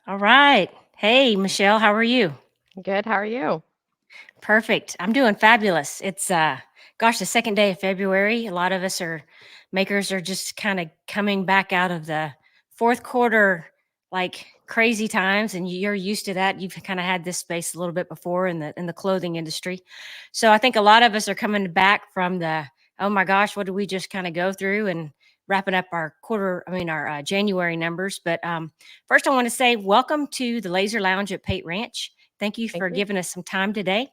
All right. Hey, Michelle, how are you? Good. How are you? Perfect. I'm doing fabulous. It's gosh, the second day of February. A lot of us are makers are just kind of coming back out of the fourth quarter like crazy times, and you're used to that. You've kind of had this space a little bit before in the clothing industry. So I think a lot of us are coming back from the oh my gosh, what did we just kind of go through and wrapping up our our January numbers. But first I want to say welcome to the Laser Lounge at Pate Ranch. Thank you Thank for you. giving us some time today.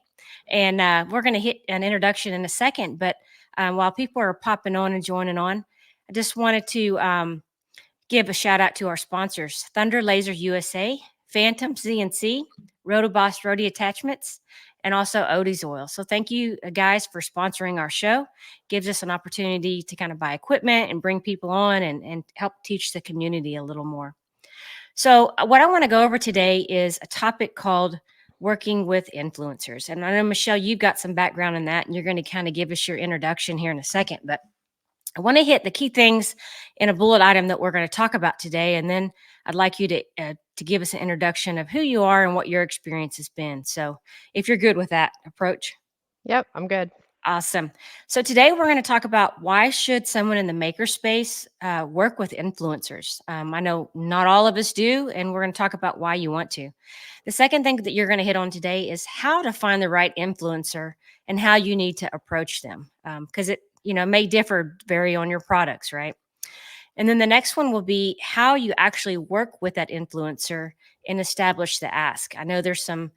And we're going to hit an introduction in a second. But while people are popping on and joining on, I just wanted to give a shout out to our sponsors Thunder Laser USA, Phantom CNC, Rotoboss Rody Attachments, and also Odie's Oil. So thank you guys for sponsoring our show. Gives us an opportunity to kind of buy equipment and bring people on and help teach the community a little more. So, what I want to go over today is a topic called working with influencers. And I know, Michelle, you've got some background in that, and you're going to kind of give us your introduction here in a second. But I want to hit the key things in a bullet item that we're going to talk about today. And then I'd like you to give us an introduction of who you are and what your experience has been. So, if you're good with that approach. Yep, I'm good. Awesome. So today we're going to talk about why should someone in the makerspace work with influencers. I know not all of us do, and we're going to talk about why you want to. The second thing that you're going to hit on today is how to find the right influencer and how you need to approach them, because it may differ vary on your products, right? And then the next one will be how you actually work with that influencer and establish the ask. I know there's some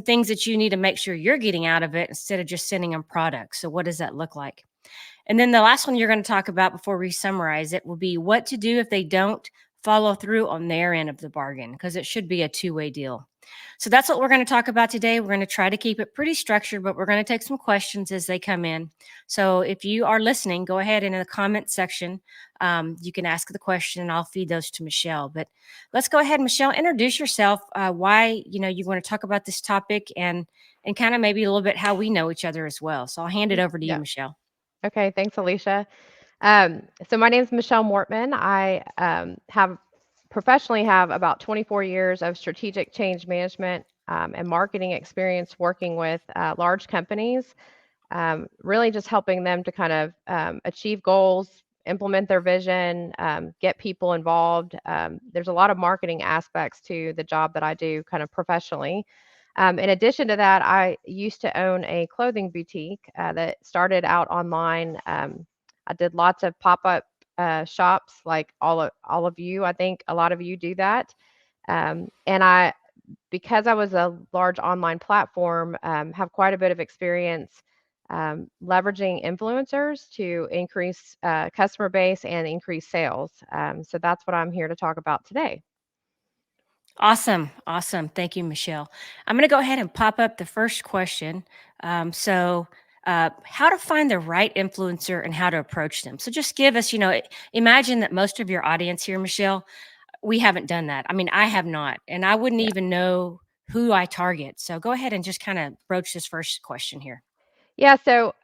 things that you need to make sure you're getting out of it instead of just sending them products. So what does that look like? And then the last one you're going to talk about before we summarize it will be what to do if they don't follow through on their end of the bargain, because it should be a two-way deal. So that's what we're going to talk about today. We're going to try to keep it pretty structured, but we're going to take some questions as they come in. So if you are listening, go ahead and in the comment section, you can ask the question and I'll feed those to Michelle. But let's go ahead, Michelle, introduce yourself, why you want to talk about this topic and kind of maybe a little bit how we know each other as well. So I'll hand it over to you, Yeah. Michelle. Okay. Thanks, Alicia. So my name is Michelle Mortman. I have professionally have about 24 years of strategic change management and marketing experience working with large companies, really just helping them to kind of achieve goals, implement their vision, get people involved. There's a lot of marketing aspects to the job that I do kind of professionally. In addition to that, I used to own a clothing boutique that started out online. I did lots of pop-up shops, like all of you. I think a lot of you do that. And because I was a large online platform, have quite a bit of experience leveraging influencers to increase customer base and increase sales. So that's what I'm here to talk about today. Awesome. Awesome. Thank you, Michelle. I'm going to go ahead and pop up the first question. How to find the right influencer and how to approach them. So, just give us, imagine that most of your audience here, Michelle, we haven't done that. I mean, I have not, and I wouldn't Yeah. even know who I target. So, go ahead and just kind of broach this first question here. Yeah. So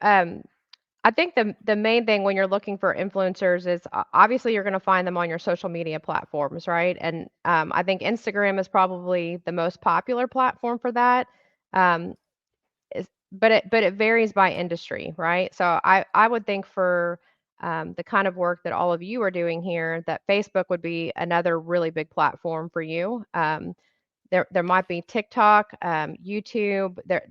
I think the main thing when you're looking for influencers is obviously you're going to find them on your social media platforms, right? And I think Instagram is probably the most popular platform for that. Um, but it varies by industry, right? So I would think for the kind of work that all of you are doing here, that Facebook would be another really big platform for you. There might be TikTok, YouTube. There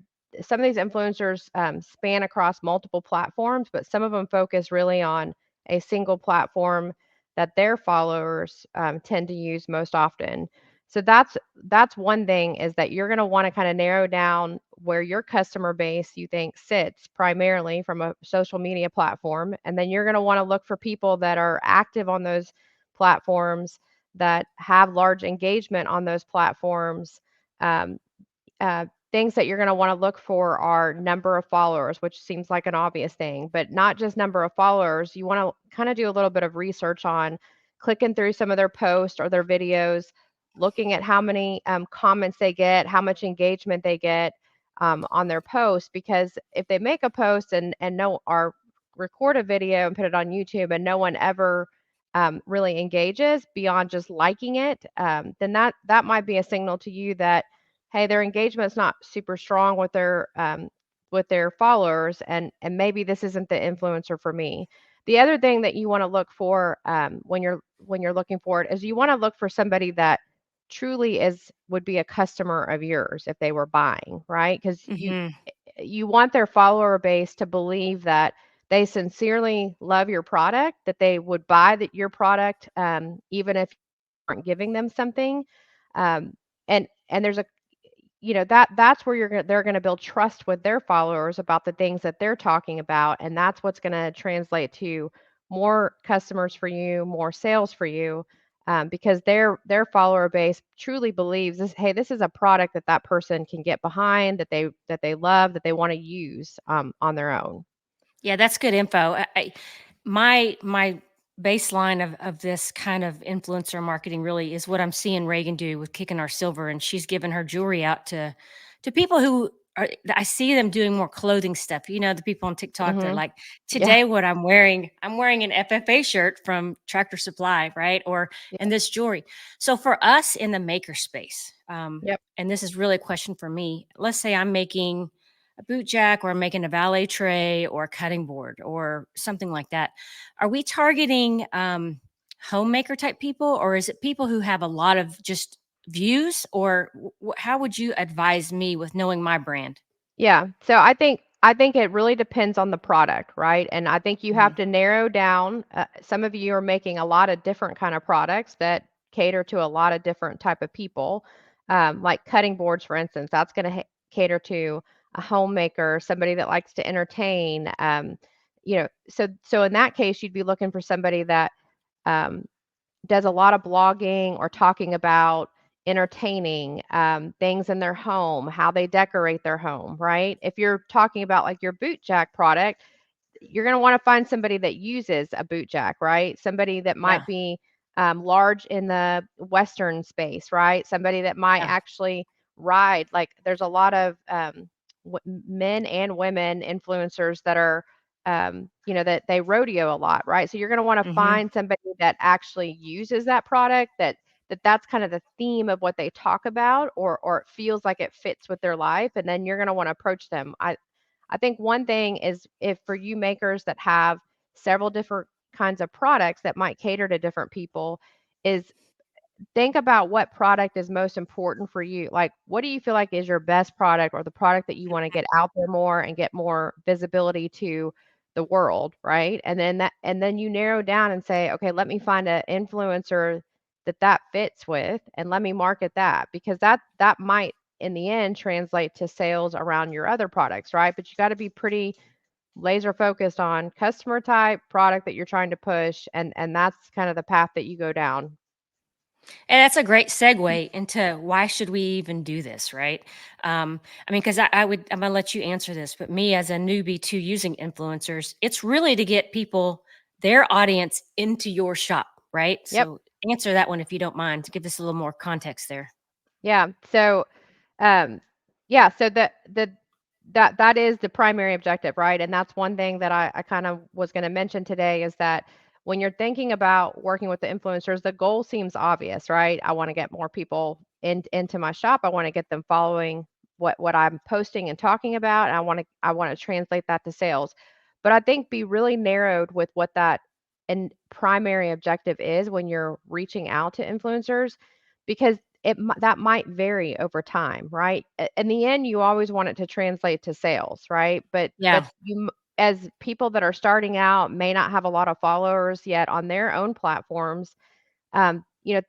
some of these influencers span across multiple platforms, but some of them focus really on a single platform that their followers tend to use most often. So that's one thing is that you're going to want to kind of narrow down where your customer base you think sits primarily from a social media platform, and then you're going to want to look for people that are active on those platforms that have large engagement on those platforms. Um, Things that you're going to want to look for are number of followers, which seems like an obvious thing, but not just number of followers. You want to kind of do a little bit of research on clicking through some of their posts or their videos, looking at how many comments they get, how much engagement they get on their posts. Because if they make a post and no or record a video and put it on YouTube and no one ever really engages beyond just liking it, then that might be a signal to you that, hey, their engagement's not super strong with their followers, and maybe this isn't the influencer for me. The other thing that you want to look for, when you're looking for it, is you want to look for somebody that truly is would be a customer of yours if they were buying, right? Because Hmm. you want their follower base to believe that they sincerely love your product, that they would buy your product, even if you aren't giving them something. Um, and there's a that's where they're going to build trust with their followers about the things that they're talking about, and that's what's going to translate to more customers for you, more sales for you, because their follower base truly believes this. Hey, this is a product that that person can get behind, that they love, that they want to use, on their own. Yeah, that's good info. My baseline of this kind of influencer marketing really is what I'm seeing Reagan do with Kicking Our Silver, and she's giving her jewelry out to people who are. I see them doing more clothing stuff. You know, the people on TikTok, they're Hmm. like, Yeah. today what I'm wearing an FFA shirt from Tractor Supply, right? Or and Yep. this jewelry. So for us in the maker space, Yep. and this is really a question for me. Let's say I'm making a boot jack or I'm making a valet tray or a cutting board or something like that. Are we targeting homemaker type people, or is it people who have a lot of just views, or how would you advise me with knowing my brand? Yeah. So I think it really depends on the product, right? And I think you have Mhm. to narrow down. Some of you are making a lot of different kind of products that cater to a lot of different type of people, like cutting boards, for instance. That's going to cater to a homemaker, somebody that likes to entertain. So in that case, you'd be looking for somebody that um, does a lot of blogging or talking about entertaining, things in their home, how they decorate their home, right? If you're talking about like your boot jack product, you're going to want to find somebody that uses a boot jack, right? Somebody that Yeah. might be, large in the Western space, right? Somebody that might Yeah. actually ride. Like there's a lot of, men and women influencers that are, that they rodeo a lot, right? So you're going to want to Hmm. find somebody that actually uses that product, that's kind of the theme of what they talk about, or it feels like it fits with their life, and then you're going to want to approach them. I think one thing is, if for you makers that have several different kinds of products that might cater to different people, is think about what product is most important for you. Like, what do you feel like is your best product, or the product that you want to get out there more and get more visibility to the world, right? And then you narrow down and say, okay, let me find an influencer that fits with, and let me market that, because that might in the end translate to sales around your other products, right? But you got to be pretty laser focused on customer type, product that you're trying to push, and that's kind of the path that you go down. And that's a great segue into why should we even do this, right? I mean, because I'm gonna let you answer this, but me as a newbie to using influencers, it's really to get people, their audience, into your shop, right? Yep. So answer that one if you don't mind, to give us a little more context there. Yeah. So, um, yeah. So that is the primary objective, right? And that's one thing that I kind of was going to mention today, is that when you're thinking about working with the influencers, the goal seems obvious, right? I want to get more people into my shop. I want to get them following what I'm posting and talking about, and I want to translate that to sales. But I think be really narrowed with what that and primary objective is when you're reaching out to influencers, because that might vary over time, right? In the end, you always want it to translate to sales, right? But Yeah. as people that are starting out, may not have a lot of followers yet on their own platforms,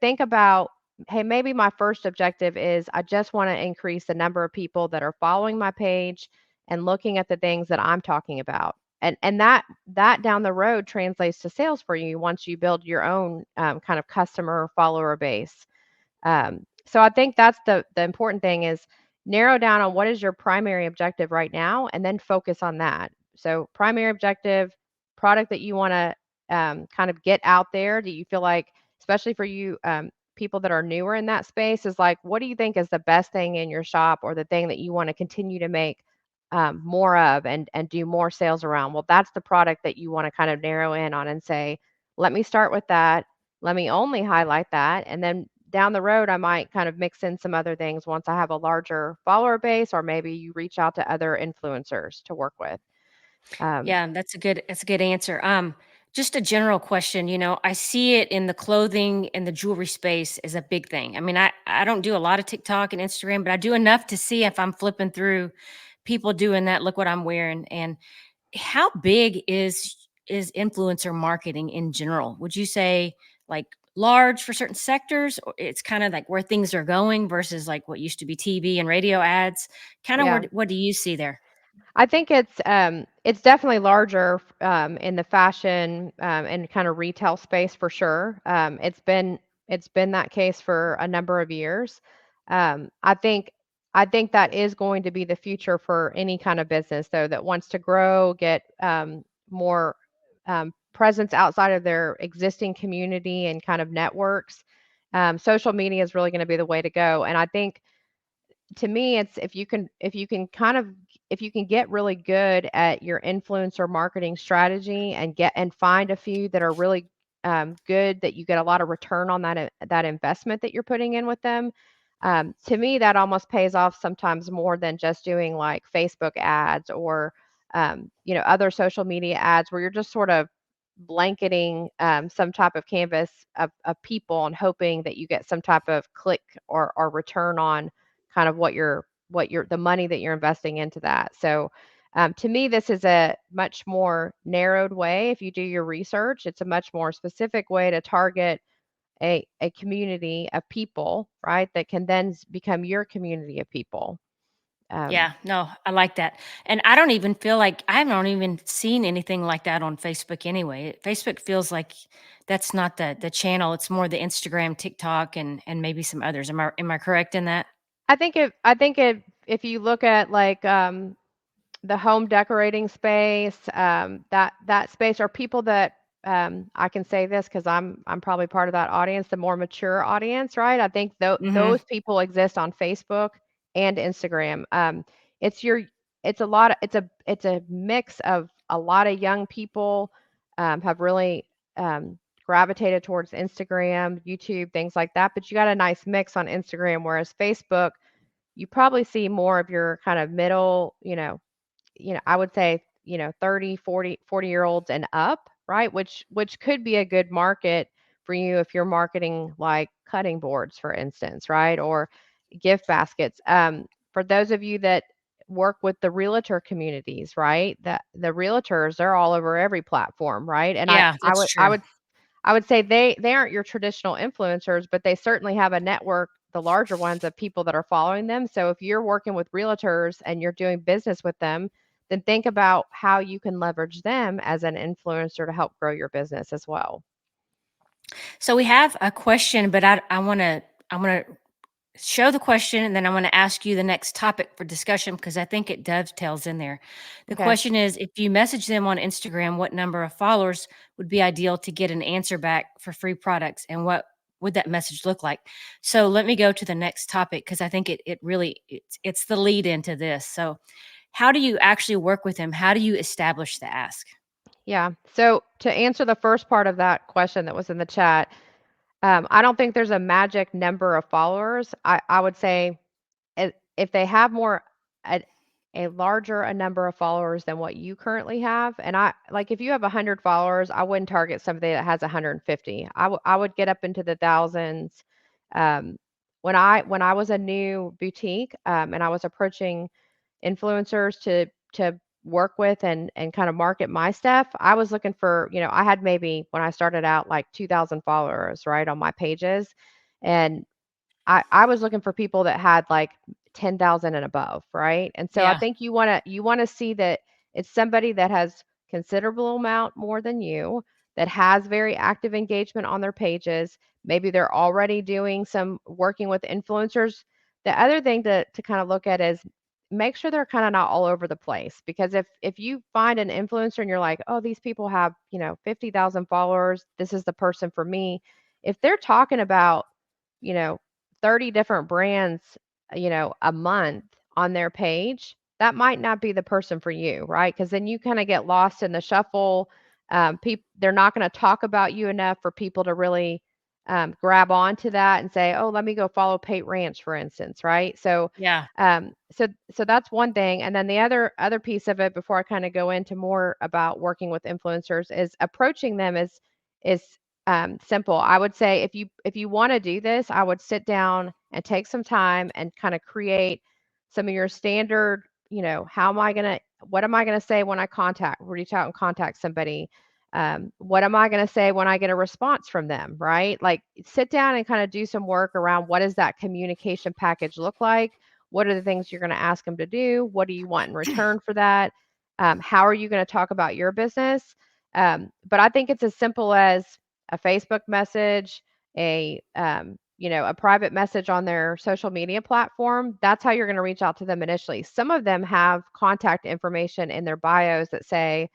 think about, hey, maybe my first objective is, I just want to increase the number of people that are following my page and looking at the things that I'm talking about. And that down the road translates to sales for you once you build your own, kind of customer follower base. So I think that's the important thing, is narrow down on what is your primary objective right now, and then focus on that. So primary objective, product that you want to, kind of get out there. Do you feel like, especially for you, people that are newer in that space, is like, what do you think is the best thing in your shop, or the thing that you want to continue to make, more of, and do more sales around? Well, that's the product that you want to kind of narrow in on and say, let me start with that. Let me only highlight that. And then down the road, I might kind of mix in some other things once I have a larger follower base, or maybe you reach out to other influencers to work with. Um, Yeah, that's a good answer. Just a general question, I see it in the clothing and the jewelry space as a big thing. I mean, I don't do a lot of TikTok and Instagram, but I do enough to see if I'm flipping through people doing that. Look what I'm wearing. And how big is influencer marketing in general? Would you say like large for certain sectors, or it's kind of like where things are going versus like what used to be TV and radio ads? Kind of yeah. what do you see there? I think it's definitely larger in the fashion and kind of retail space for sure. It's been that case for a number of years. Um, I think I think that is going to be the future for any kind of business though that wants to grow, get more presence outside of their existing community and kind of networks. Social media is really going to be the way to go, and I think to me it's if you can get really good at your influencer marketing strategy and get and find a few that are really good, that you get a lot of return on that investment that you're putting in with them. To me that almost pays off sometimes more than just doing like Facebook ads or other social media ads where you're just sort of blanketing some type of canvas of people and hoping that you get some type of click or return on kind of what you're the money that you're investing into that. So to me, this is a much more narrowed way. If you do your research, it's a much more specific way to target a community of people, right? That can then become your community of people. Um, Yeah, no, I like that. And I don't even feel like I haven't even seen anything like that on Facebook anyway. Facebook feels like that's not the channel. It's more the Instagram, TikTok, and maybe some others. Am I correct in that? I think if you look at like the home decorating space, that space are people that I can say this because I'm probably part of that audience, the more mature audience, right? I think Mhm. those people exist on Facebook and Instagram. It's your it's a lot of, it's a mix of a lot of young people have really gravitated towards Instagram, YouTube, things like that. But you got a nice mix on Instagram, whereas Facebook, you probably see more of your kind of middle, I would say, 30, 40-year-olds and up, right? Which could be a good market for you if you're marketing like cutting boards, for instance, right? Or gift baskets. For those of you that work with the realtor communities, right? The realtors, they're all over every platform, right? And I Yeah, I that's would I true. would I would say they aren't your traditional influencers, but they certainly have a network, the larger ones, of people that are following them. So if you're working with realtors and you're doing business with them, then think about how you can leverage them as an influencer to help grow your business as well. So we have a question, but I want to show the question and then I want to ask you the next topic for discussion because I think it dovetails in there. The Okay. question is, if you message them on Instagram, what number of followers would be ideal to get an answer back for free products, and what would that message look like? So let me go to the next topic because I think it really it's the lead into this. So how do you actually work with them? How do you establish the ask? Yeah. So to answer the first part of that question that was in the chat, I don't think there's a magic number of followers. I would say if they have a, a larger a number of followers than what you currently have, and I like if you have 100 followers, I wouldn't target somebody that has 150. I would get up into the thousands. Um, when I was a new boutique and I was approaching influencers to work with and kind of market my stuff, I was looking for, I had maybe when I started out like 2,000 followers, right, on my pages. And I was looking for people that had like 10,000 and above, right? And so I Yeah. think you wanna see that it's somebody that has considerable amount more than you, that has very active engagement on their pages. Maybe they're already doing some working with influencers. The other thing to kind of look at is make sure they're kind of not all over the place, because if you find an influencer and you're like, "Oh, these people have, 50,000 followers, this is the person for me." If they're talking about, you know, 30 different brands, a month on their page, that might not be the person for you, right? Because then you kind of get lost in the shuffle. They're not going to talk about you enough for people to really grab onto that and say, "Oh, let me go follow Pate Ranch," for instance, right? Yeah. So that's one thing, and then the other piece of it, before I kind of go into more about working with influencers, is approaching them is simple. I would say if you want to do this, I would sit down and take some time and kind of create some of your standard. How am I gonna? What am I gonna say when I reach out and contact somebody? What am I going to say when I get a response from them, right? Like, sit down and kind of do some work around what does that communication package look like? What are the things you're going to ask them to do? What do you want in return for that? How are you going to talk about your business? But I think it's as simple as a Facebook message, a private message on their social media platform. That's how you're going to reach out to them initially. Some of them have contact information in their bios that say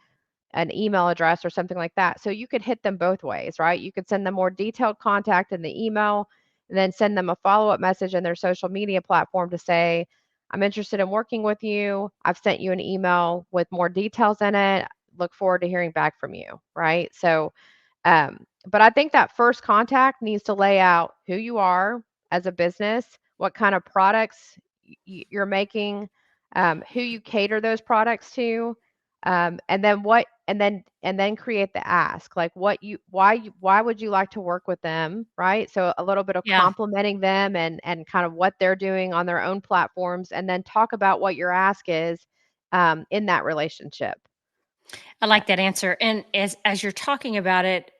an email address or something like that. So you could hit them both ways, right? You could send them more detailed contact in the email and then send them a follow-up message in their social media platform to say, "I'm interested in working with you. I've sent you an email with more details in it. Look forward to hearing back from you," right? But I think that first contact needs to lay out who you are as a business, what kind of products you're making, who you cater those products to, and then create the ask, like why would you like to work with them, right? So a little bit of Yeah. complimenting them and kind of what they're doing on their own platforms, and then talk about what your ask is in that relationship. I Uh, like that answer. And as you're talking about it,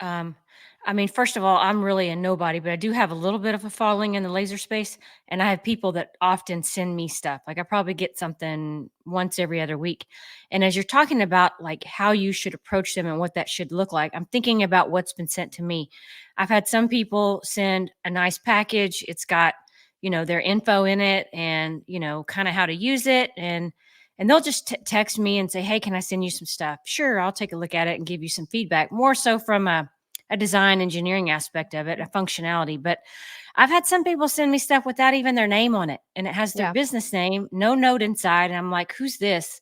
I mean, first of all, I'm really a nobody, but I do have a little bit of a following in the laser space, and I have people that often send me stuff. Like I probably get something once every other week. And as you're talking about like how you should approach them and what that should look like, I'm thinking about what's been sent to me. I've had some people send a nice package. It's got, their info in it and, kind of how to use it and they'll just text me and say, "Hey, can I send you some stuff?" Sure, I'll take a look at it and give you some feedback, more so from a design engineering aspect of it, a functionality. But I've had some people send me stuff without even their name on it, and it has their yeah, business name, no note inside. And I'm like, "Who's this?"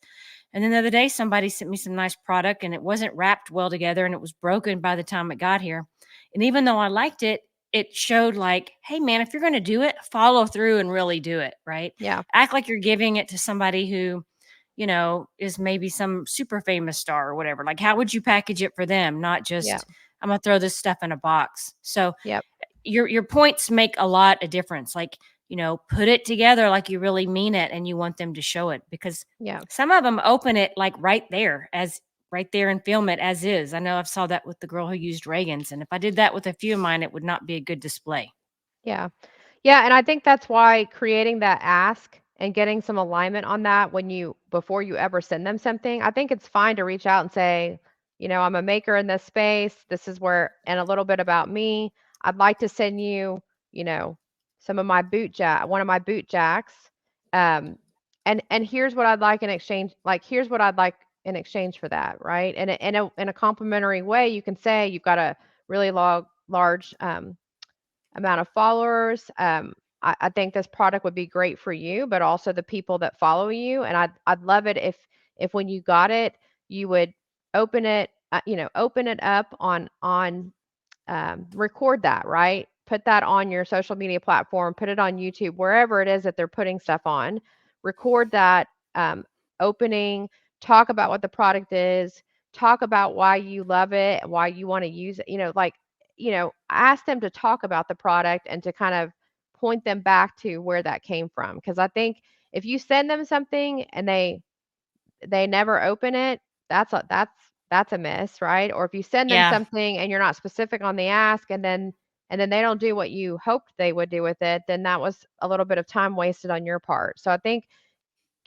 And then the other day, somebody sent me some nice product, and it wasn't wrapped well together, and it was broken by the time it got here. And even though I liked it, it showed like, "Hey, man, if you're going to do it, follow through and really do it, right? yeah, Act like you're giving it to somebody who is maybe some super famous star or whatever. Like, how would you package it for them? Not yeah, just, I'm gonna throw this stuff in a box." So yep, your points make a lot of difference. Like, put it together like you really mean it and you want them to show it because yeah. some of them open it like right there and film it as is. I know I've saw that with the girl who used Reagan's, and if I did that with a few of mine, it would not be a good display. Yeah. Yeah, and I think that's why creating that ask and getting some alignment on that before you ever send them something, I think it's fine to reach out and say, "I'm a maker in this space. This is where and a little bit about me. I'd like to send you, you know, some of my one of my boot jacks. Um, and here's what I'd like in exchange, like here's what I'd like in exchange for that, right?" And in a complimentary way, you can say you've got a really large amount of followers. I think this product would be great for you, but also the people that follow you. And I'd love it if when you got it, you would open it up on record that, right? Put that on your social media platform, put it on YouTube, wherever it is that they're putting stuff on. Record that opening, talk about what the product is, talk about why you love it, why you want to use it. Ask them to talk about the product and to kind of point them back to where that came from. Because I think if you send them something and they never open it, that's a miss, right? Or if you send them Yeah. something and you're not specific on the ask and then they don't do what you hoped they would do with it, then that was a little bit of time wasted on your part. So I think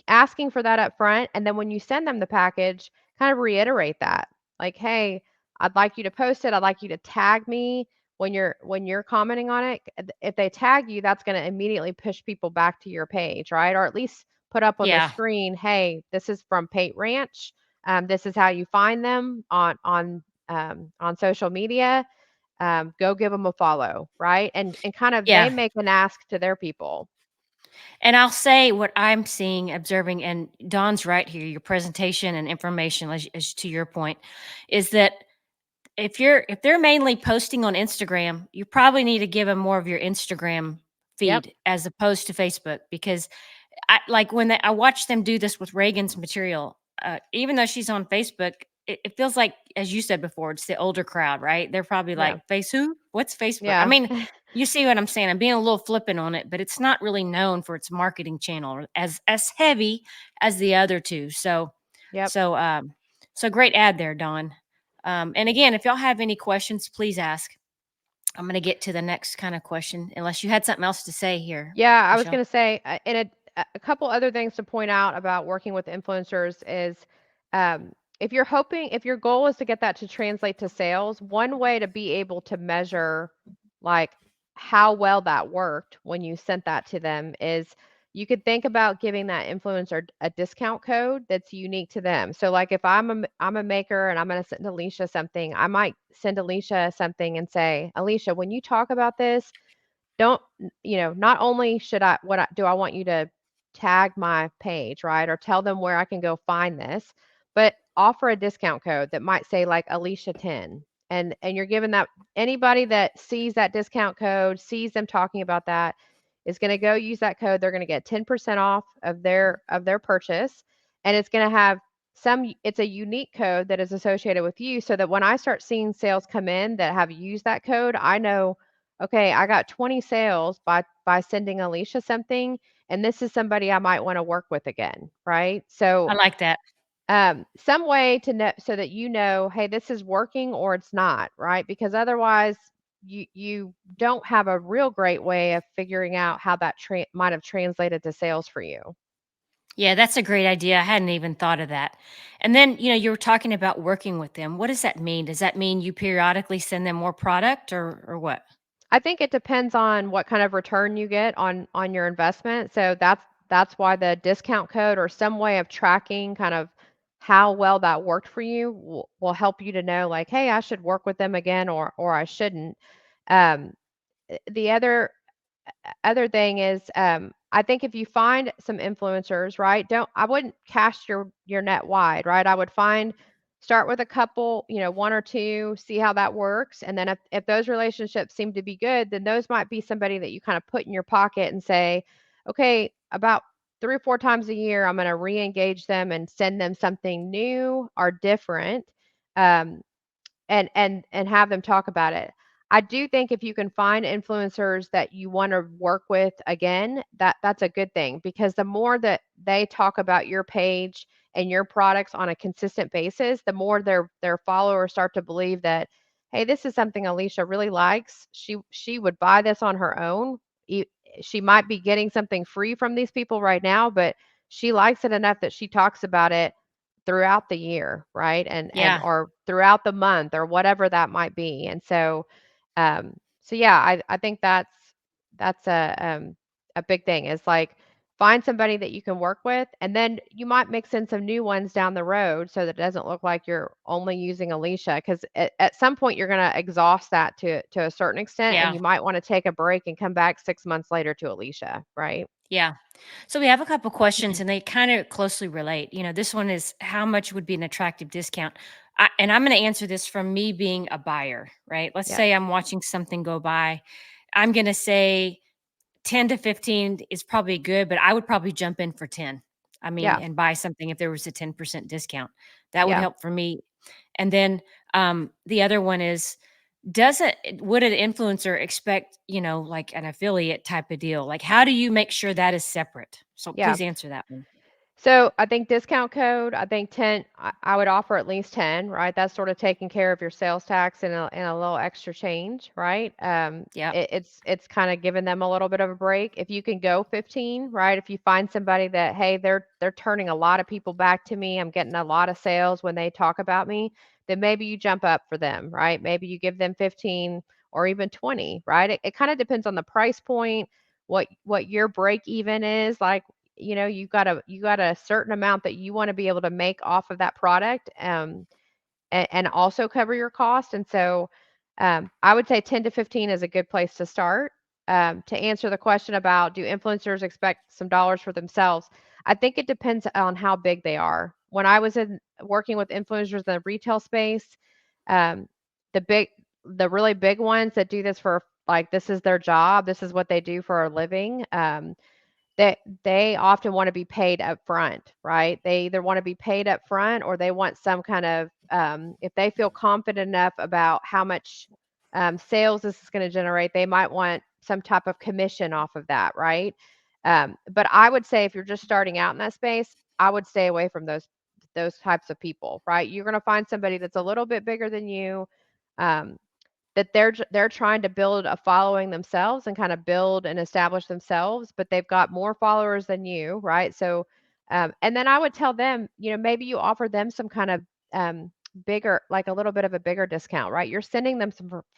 asking for that up front, and then when you send them the package, kind of reiterate that. Like, "Hey, I'd like you to post it. I'd like you to tag me when you're commenting on it." If they tag you, that's going to immediately push people back to your page, right? Or at least put up on their Yeah. screen, "Hey, this is from Pate Ranch. This is how you find them on social media. Go give them a follow," right? And kind of they Yeah. make an ask to their people. And I'll say what I'm seeing, observing, and Don's right here. Your presentation and information, as to your point, is that if they're mainly posting on Instagram, you probably need to give them more of your Instagram Yep. feed as opposed to Facebook, because like when I watch them do this with Reagan's material, even though she's on Facebook, it feels like, as you said before, it's the older crowd, right? They're probably Yeah. like, "Face who? What's Facebook?" I Yeah. mean, you see what I'm saying? I'm being a little flippant on it, but it's not really known for its marketing channel as heavy as the other two. Yep. So um, so great ad there, Don. And again, if y'all have any questions, please ask. I'm going to get to the next kind of question, unless you had something else to say here, Yeah, I was Michelle. going to say, and a couple other things to point out about working with influencers is, if you're hoping, if your goal is to get that to translate to sales, one way to be able to measure like how well that worked when you sent that to them is you could think about giving that influencer a discount code that's unique to them. So like if I'm a maker and I'm going to send Alicia something, I might send Alicia something and say, Alicia, when you talk about this, don't not only should I what I do I want you to tag my page, right? Or tell them where I can go find this, but offer a discount code that might say like Alicia 10. And you're giving that anybody that sees that discount code, sees them talking about that, is going to go use that code. They're going to get 10% off of their purchase. And it's going to have it's a unique code that is associated with you so that when I start seeing sales come in that have used that code, I know, okay, I got 20 sales by sending Alicia something, and this is somebody I might want to work with again, right? I So, like that. some way to know so that you know, hey, this is working or it's not, right? Because otherwise, you don't have a real great way of figuring out how that might have translated to sales for you. Yeah, that's a great idea. I hadn't even thought of that. And then, you were talking about working with them. What does that mean? Does that mean you periodically send them more product, or what? I think it depends on what kind of return you get on your investment. So that's why the discount code or some way of tracking kind of how well that worked for you will help you to know like, hey, I should work with them again or I shouldn't. Um, the other thing is, I think if you find some influencers, right? Don't I wouldn't cast your net wide, right? I would start with a couple, one or two, see how that works, and then if those relationships seem to be good, then those might be somebody that you kind of put in your pocket and say, okay, about 3 or 4 times a year, I'm going to re-engage them and send them something new or different. Um, and have them talk about it. I do think if you can find influencers that you want to work with again, that's a good thing because the more that they talk about your page and your products on a consistent basis, the more their followers start to believe that, hey, this is something Alicia really likes. She would buy this on her own. E- She might be getting something free from these people right now, but she likes it enough that she talks about it throughout the year, right? And Yeah. or throughout the month or whatever that might be. And so yeah, I think that's a big thing is like find somebody that you can work with and then you might mix in some new ones down the road so that it doesn't look like you're only using Alicia because at some point you're going to exhaust that to a certain extent and Yeah. you might want to take a break and come back 6 months later to Alicia, right? Yeah. So we have a couple questions and they kind of closely relate. This one is, how much would be an attractive discount? And I'm going to answer this from me being a buyer, right? Let's Yep. say I'm watching something go by. I'm going to say 10 to 15 is probably good, but I would probably jump in for 10. I mean, Yeah. and buy something if there was a 10% discount. That would Yeah. help for me. And then the other one is, would an influencer expect, like an affiliate type of deal? Like, how do you make sure that is separate? So Yeah. please answer that one. So I think discount code, I think 10, I would offer at least 10, right? That's sort of taking care of your sales tax and a little extra change, right? Yep. It's kind of giving them a little bit of a break. If you can go 15, right? If you find somebody that, hey, they're turning a lot of people back to me, I'm getting a lot of sales when they talk about me, then maybe you jump up for them, right? Maybe you give them 15 or even 20, right? It kind of depends on the price point, what your break even is like, you got a certain amount that you want to be able to make off of that product, and also cover your cost. And so I would say 10 to 15 is a good place to start. To answer the question about do influencers expect some dollars for themselves, I think it depends on how big they are. When I was in working with influencers in the retail space, um, the big the really big ones that do this for, like, this is their job, this is what they do for a living, that they often want to be paid up front, right? They either want to be paid up front, or they want some kind of, if they feel confident enough about how much sales this is going to generate, they might want some type of commission off of that, right? But I would say if you're just starting out in that space, I would stay away from those types of people, right? You're going to find somebody that's a little bit bigger than you, um, that they're trying to build a following themselves and kind of build and establish themselves, but they've got more followers than you, right? So, and then I would tell them, maybe you offer them some kind of bigger, like a little bit of a bigger discount, right? You're sending them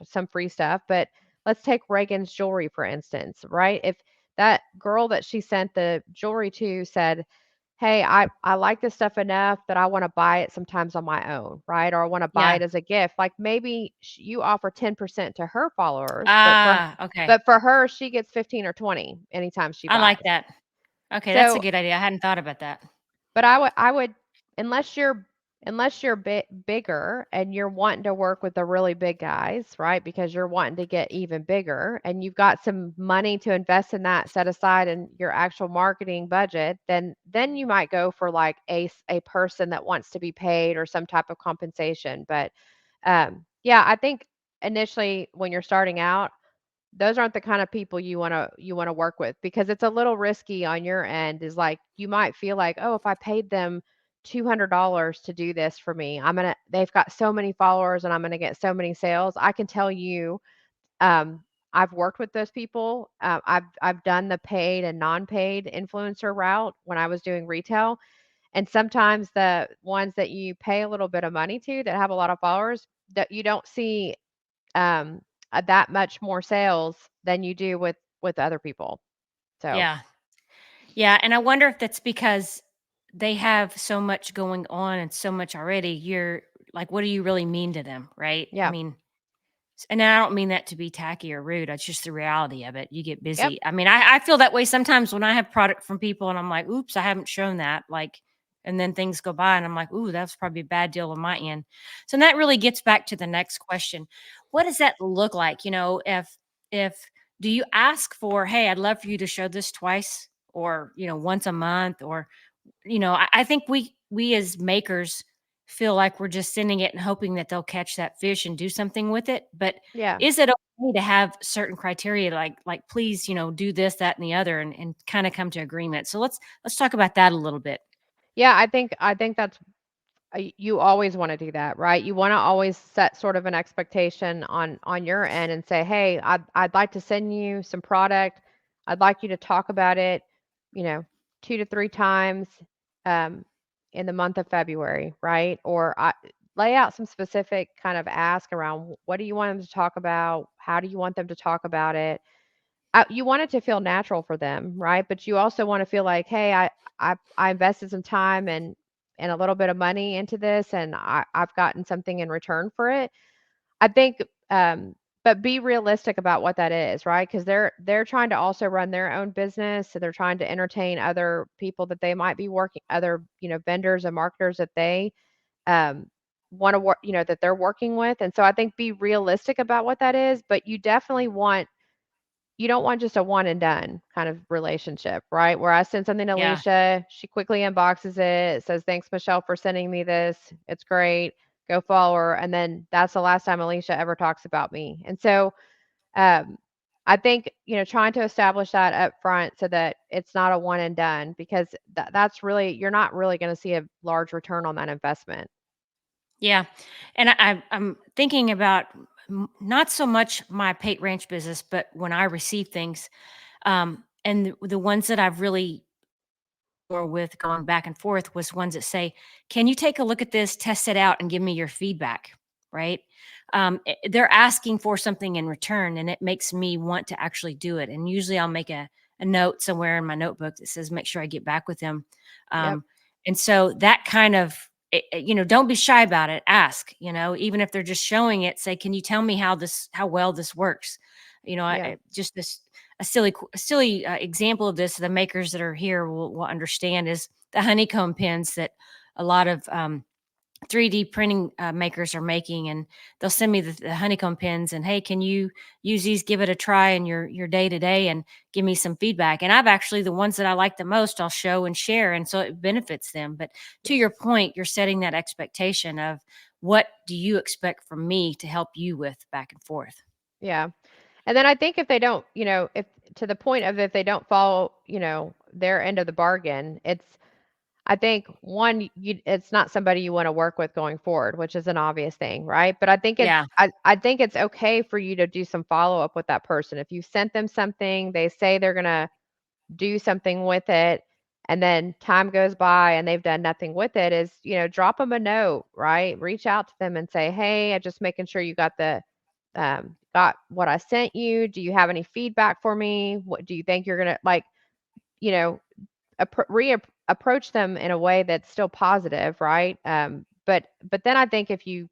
some free stuff, but let's take Reagan's jewelry for instance, right? If that girl that she sent the jewelry to said, hey, I like this stuff enough that I want to buy it sometimes on my own, right? Or I want to buy Yeah. it as a gift. Like maybe you offer 10% to her followers, Ah, okay. but for her, she gets 15 or 20 anytime she I like buys. that. Okay, that's a So good idea. I hadn't thought about that. but I would, unless you're bigger and you're wanting to work with the really big guys, right? Because you're wanting to get even bigger and you've got some money to invest in that set aside in your actual marketing budget, then you might go for like a person that wants to be paid or some type of compensation. But yeah, I think initially when you're starting out, those aren't the kind of people you wanna work with because it's a little risky on your end. Is like you might feel like, "Oh, if I paid them $200 to do this for me, they've got so many followers and I'm gonna get so many sales." I can tell you, I've worked with those people. I've done the paid and non-paid influencer route when I was doing retail, and sometimes the ones that you pay a little bit of money to that have a lot of followers, that you don't see um, that much more sales than you do with other people. So, Yeah. Yeah, and I wonder if that's because they have so much going on and so much already. You're like, what do you really mean to them, right? I yeah. mean, and I don't mean that to be tacky or rude. It's just the reality of it. You get Yep. busy. I mean, I feel that way sometimes when I have product from people and I'm like, oops, I haven't shown that. Like, and then things go by and I'm like, ooh, that's probably a bad deal on my end. So that really gets back to the next question. What does that look like? If do you ask for, hey, I'd love for you to show this twice or, once a month or I think we as makers feel like we're just sending it and hoping that they'll catch that fish and do something with it. But Yeah. is it okay to have certain criteria like please, do this, that, and the other and kind of come to agreement? So let's talk about that a little bit. Yeah, I think that's you always want to do that, right? You want to always set sort of an expectation on your end and say, "Hey, I'd like to send you some product. I'd like you to talk about it, you know, 2 to 3 times um in the month of February," right? Or lay out some specific kind of ask around what do you want them to talk about? How do you want them to talk about it? You want it to feel natural for them, right? But you also want to feel like, hey, I invested some time and a little bit of money into this, and I've gotten something in return for it. I think, but be realistic about what that is, right? Because they're trying to also run their own business, so they're trying to entertain other people that they might be working, other vendors and marketers that they um, want to work, that they're working with, and so I think be realistic about what that is. But you don't want just a one and done kind of relationship, right? Where I send something to Yeah. Alicia, she quickly unboxes it, says, "Thanks, Michelle, for sending me this. It's great. Go follow her." And then that's the last time Alicia ever talks about me. And so um, I think, trying to establish that up front so that it's not a one and done, because that's really, you're not really going to see a large return on that investment. Yeah. And I'm thinking about not so much my Pate Ranch business, but when I receive things, and the ones that I've really or with going back and forth was ones that say, "Can you take a look at this, test it out, and give me your feedback?" Right? They're asking for something in return, and it makes me want to actually do it. And usually, I'll make a note somewhere in my notebook that says, "Make sure I get back with them." Yep. And so that kind of don't be shy about it. Ask, even if they're just showing it, say, "Can you tell me how well this works?" Yeah. Just this a silly example of this the makers that are here will understand is the honeycomb pins that a lot of 3D printing makers are making, and they'll send me the honeycomb pins, and hey, can you use these? Give it a try in your day to day, and give me some feedback. And I've actually the ones that I like the most, I'll show and share, and so it benefits them. But to your point, you're setting that expectation of what do you expect from me to help you with back and forth. Yeah. And then I think if they don't, if to the point of if they don't follow, their end of the bargain, I think one, it's not somebody you want to work with going forward, which is an obvious thing, right? But I think Yeah, I think it's okay for you to do some follow up with that person. If you sent them something, they say they're gonna do something with it, and then time goes by and they've done nothing with it, is, drop them a note, right? Reach out to them and say, hey, I'm just making sure you got what I sent you. Do you have any feedback for me? What do you think you're gonna like, you know, approach them in a way that's still positive, right? But then I think if you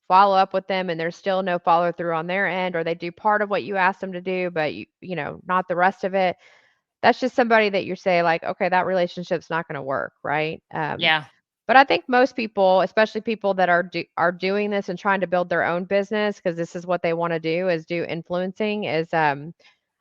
follow up with them and there's still no follow through on their end, or they do part of what you asked them to do, but not the rest of it, that's just somebody that you say like, okay, that relationship's not going to work, right? yeah, But I think most people, especially people that are doing this and trying to build their own business, because this is what they want to do, is do influencing, is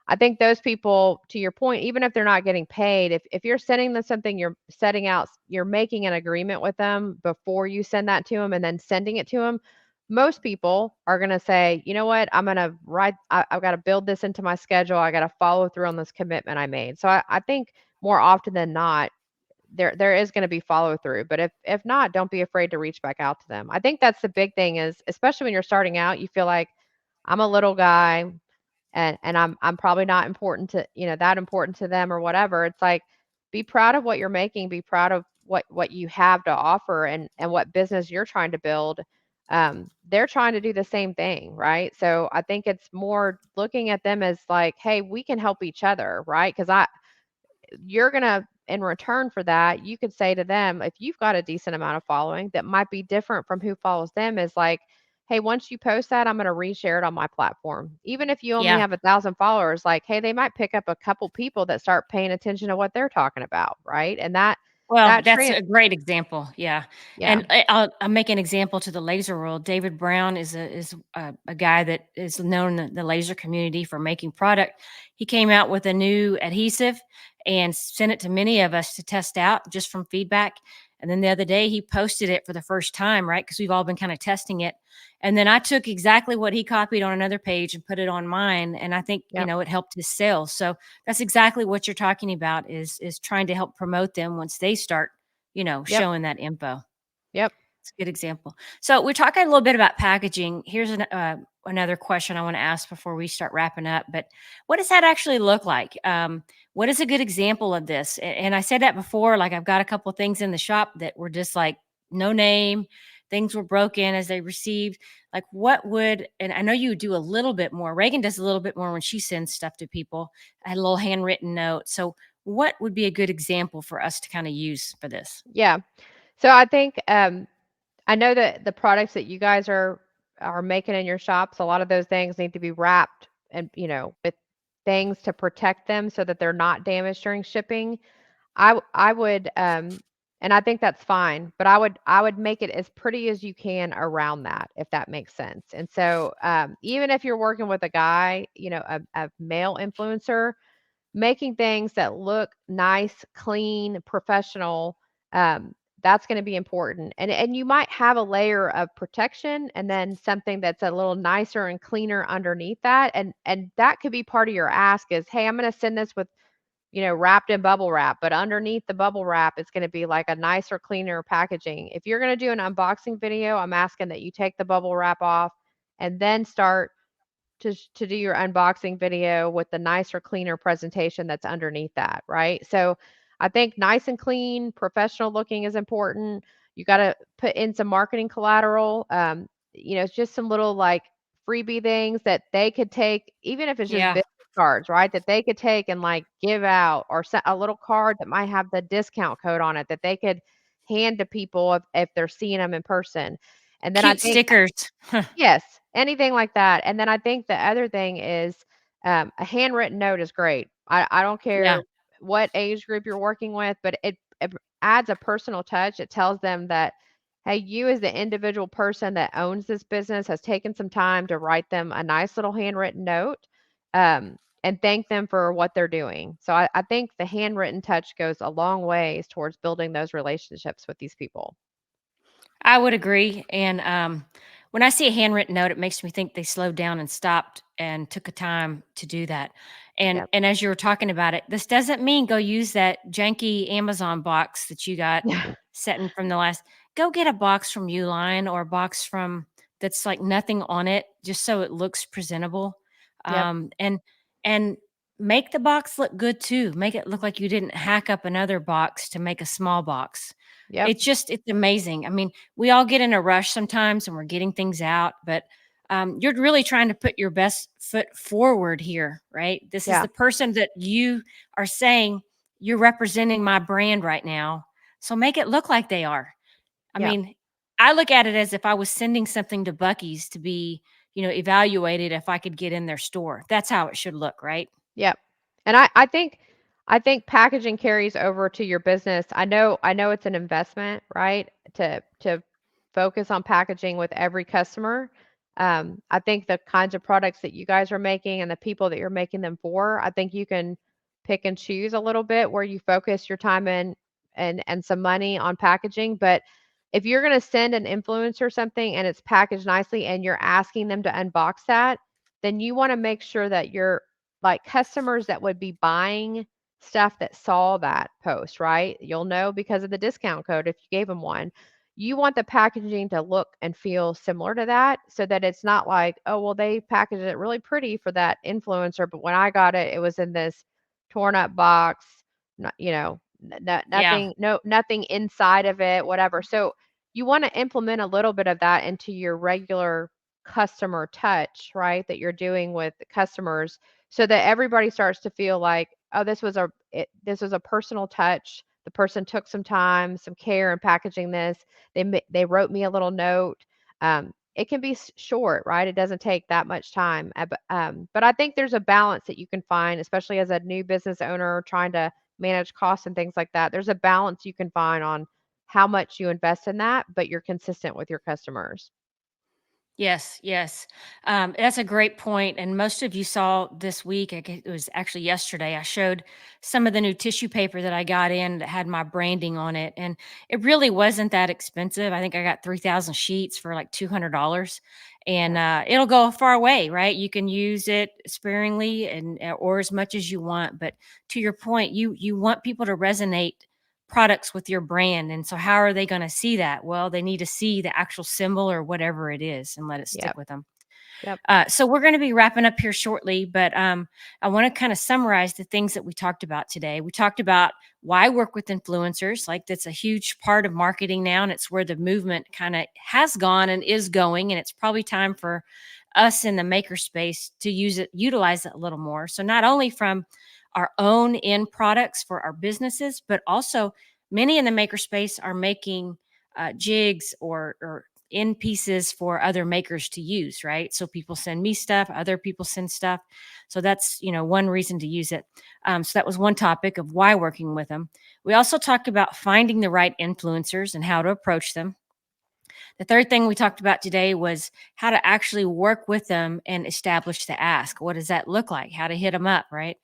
I think those people, to your point, even if they're not getting paid, if you're sending them something, you're making an agreement with them before you send that to them and then sending it to them. Most people are going to say, you know what, I'm going to I've got to build this into my schedule. I got to follow through on this commitment I made. So I think more often than not, there is going to be follow through. But if not, don't be afraid to reach back out to them. I think that's the big thing, is especially when you're starting out, you feel like I'm a little guy, and I'm probably not important to, that important to them or whatever. It's like, be proud of what you're making, be proud of what you have to offer, and what business you're trying to build. They're trying to do the same thing, right? So I think it's more looking at them as like, hey, we can help each other, right? Because you're gonna, in return for that, you could say to them, if you've got a decent amount of following that might be different from who follows them, is like, hey, once you post that, I'm gonna reshare it on my platform. Even if you only yeah. have 1,000 followers, like, hey, they might pick up a couple people that start paying attention to what they're talking about, right? And Well, that that's trend, a great example, yeah, yeah, and I'll make an example to the laser world. David Brown is a guy that is known in the laser community for making product. He came out with a new adhesive and sent it to many of us to test out just from feedback, and then the other day, he posted it for the first time, right? Because 'cause we've all been kinda testing it, and then I took exactly what he copied on another page and put it on mine, and I think, yep, it helped his sales. So that's exactly what you're talking about is trying to help promote them once they start, yep, showing that info. yep, It's a good example. So we're talking a little bit about packaging. Here's another question I want to ask before we start wrapping up. But what does that actually look like? What is a good example of this? And I said that before. Like I've got a couple things in the shop that were just like no name. Things were broken as they received. Like what would? And I know you do a little bit more. Reagan does a little bit more when she sends stuff to people. I had a little handwritten note. So what would be a good example for us to kind of use for this? yeah. So I think, I know that the products that you guys are making in your shops, a lot of those things need to be wrapped and, with things to protect them so that they're not damaged during shipping. I would, and I think that's fine, but I would make it as pretty as you can around that, if that makes sense. And so, even if you're working with a guy, a male influencer, making things that look nice, clean, professional, that's going to be important. And you might have a layer of protection and then something that's a little nicer and cleaner underneath that. And that could be part of your ask, is, hey, I'm going to send this with, wrapped in bubble wrap, but underneath the bubble wrap, it's going to be like a nicer, cleaner packaging. If you're going to do an unboxing video, I'm asking that you take the bubble wrap off and then start to do your unboxing video with the nicer, cleaner presentation that's underneath that, right? So I think nice and clean, professional looking is important. You got to put in some marketing collateral. It's just some little like freebie things that they could take, even if it's just Yeah. business cards, right? That they could take and like give out, or a little card that might have the discount code on it that they could hand to people if they're seeing them in person. And then I Cute think, stickers. yes, anything like that. And then I think the other thing is, a handwritten note is great. I don't Yeah. care what age group you're working with, but it adds a personal touch. It tells them that hey, you as the individual person that owns this business has taken some time to write them a nice little handwritten note, and thank them for what they're doing. So I think the handwritten touch goes a long ways towards building those relationships with these people. I would agree. And when I see a handwritten note, it makes me think they slowed down and stopped and took a time to do that. And Yep. and as you were talking about it, this doesn't mean go use that janky Amazon box that you got sitting from the last. Go get a box from Uline or a box from that's like nothing on it, just so it looks presentable. Yep. And make the box look good too. Make it look like you didn't hack up another box to make a small box. Yep. It's amazing. I mean, we all get in a rush sometimes and we're getting things out, but you're really trying to put your best foot forward here, right? This is Yeah. the person that you are saying you're representing my brand right now. So make it look like they are. I Yeah. mean, I look at it as if I was sending something to Bucky's to be, evaluated if I could get in their store. That's how it should look, right? Yep. And I think packaging carries over to your business. I know it's an investment, right? To focus on packaging with every customer. I think the kinds of products that you guys are making and the people that you're making them for, I think you can pick and choose a little bit where you focus your time in and some money on packaging. But if you're going to send an influencer something and it's packaged nicely and you're asking them to unbox that, then you want to make sure that you're like customers that would be buying stuff that saw that post, right? You'll know because of the discount code if you gave them one. You want the packaging to look and feel similar to that so that it's not like, oh, well, they packaged it really pretty for that influencer, but when I got it, it was in this torn up box, not, Yeah. nothing, no, nothing inside of it, whatever. So you want to implement a little bit of that into your regular customer touch, right? That you're doing with customers so that everybody starts to feel like, oh, this was a personal touch. The person took some time, some care in packaging this. They wrote me a little note. It can be short, right? It doesn't take that much time. But I think there's a balance that you can find, especially as a new business owner trying to manage costs and things like that. There's a balance you can find on how much you invest in that, but you're consistent with your customers. Yes, yes. That's a great point. And most of you saw this week, it was actually yesterday, I showed some of the new tissue paper that I got in that had my branding on it. And it really wasn't that expensive. I think I got 3,000 sheets for like $200. And Yeah. it'll go a far way, right? You can use it sparingly and or as much as you want. But to your point, you want people to resonate products with your brand. And so how are they going to see that? Well, they need to see the actual symbol or whatever it is and let it stick Yep. with them. Yep. So we're going to be wrapping up here shortly, but I want to kind of summarize the things that we talked about today. We talked about why work with influencers, like that's a huge part of marketing now, and it's where the movement kind of has gone and is going, and it's probably time for us in the maker space to utilize it a little more. So not only from our own end products for our businesses, but also many in the maker space are making jigs or in pieces for other makers to use, right? So people send me stuff, other people send stuff. So that's, one reason to use it. So that was one topic of why working with them. We also talked about finding the right influencers and how to approach them. The third thing we talked about today was how to actually work with them and establish the ask. What does that look like? How to hit them up, right?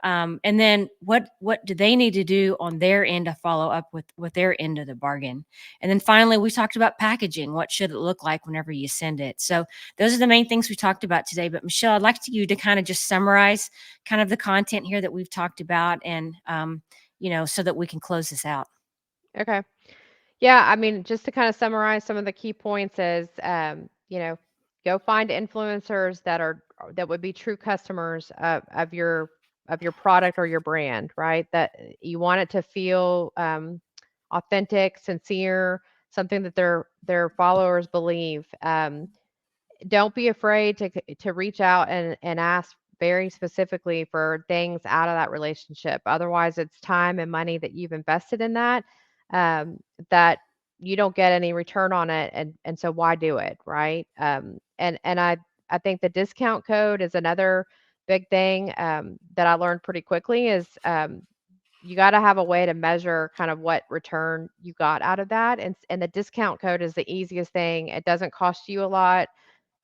And then what do they need to do on their end to follow up with their end of the bargain? And then finally, we talked about packaging. What should it look like whenever you send it? So those are the main things we talked about today. But Michelle, I'd like you to kind of just summarize kind of the content here that we've talked about, and so that we can close this out. Okay. Yeah, I mean, just to kind of summarize some of the key points is, go find influencers that would be true customers of your product or your brand, right? That you want it to feel authentic, sincere, something that their followers believe. Don't be afraid to reach out and ask very specifically for things out of that relationship. Otherwise, it's time and money that you've invested in that, um, that you don't get any return on it, and so why do it, right? And I think the discount code is another big thing that I learned pretty quickly is you got to have a way to measure kind of what return you got out of that. And the discount code is the easiest thing. It doesn't cost you a lot,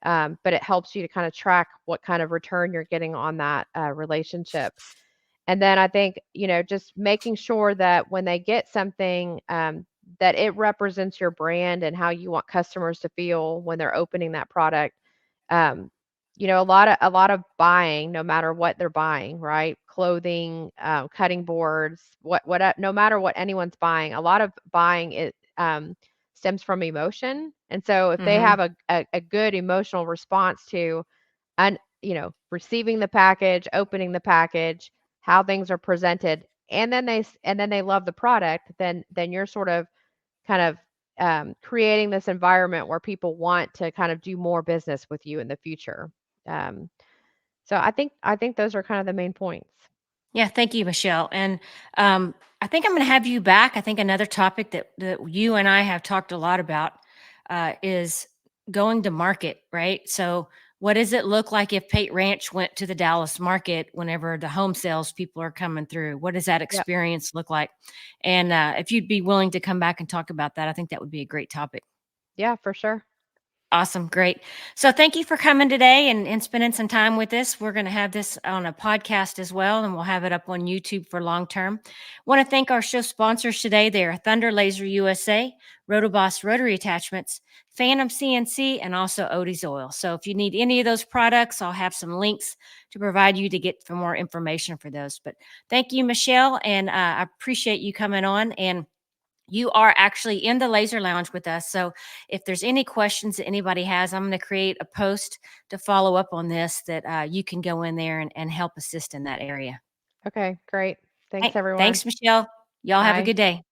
but it helps you to kind of track what kind of return you're getting on that relationship. And then I think, just making sure that when they get something, that it represents your brand and how you want customers to feel when they're opening that product. Um, a lot of buying, no matter what they're buying, right? Clothing, cutting boards, no matter what anyone's buying, a lot of buying it stems from emotion. And so if they Hmm. have a good emotional response to receiving the package, opening the package, how things are presented, and then they love the product, then you're sort of kind of creating this environment where people want to kind of do more business with you in the future. Um, so I think those are kind of the main points. Yeah, thank you, Michelle. And I think I'm going to have you back. I think another topic that you and I have talked a lot about is going to market, right? So, what does it look like if Pate Ranch went to the Dallas market whenever the home sales people are coming through? What does that Yep. experience look like? And if you'd be willing to come back and talk about that, I think that would be a great topic. Yeah, for sure. Awesome. Great. So thank you for coming today and spending some time with us. We're going to have this on a podcast as well, and we'll have it up on YouTube for long term. Want to thank our show sponsors today. They are Thunder Laser USA, Rotoboss Rotary Attachments, Phantom CNC, and also Odie's Oil. So if you need any of those products, I'll have some links to provide you to get for more information for those. But thank you, Michelle, and I appreciate you coming on. And you are actually in the laser lounge with us. So if there's any questions that anybody has, I'm going to create a post to follow up on this that you can go in there and help assist in that area. Okay, great. Thanks, Hey, everyone. thanks, Michelle. Y'all have a Bye. good day.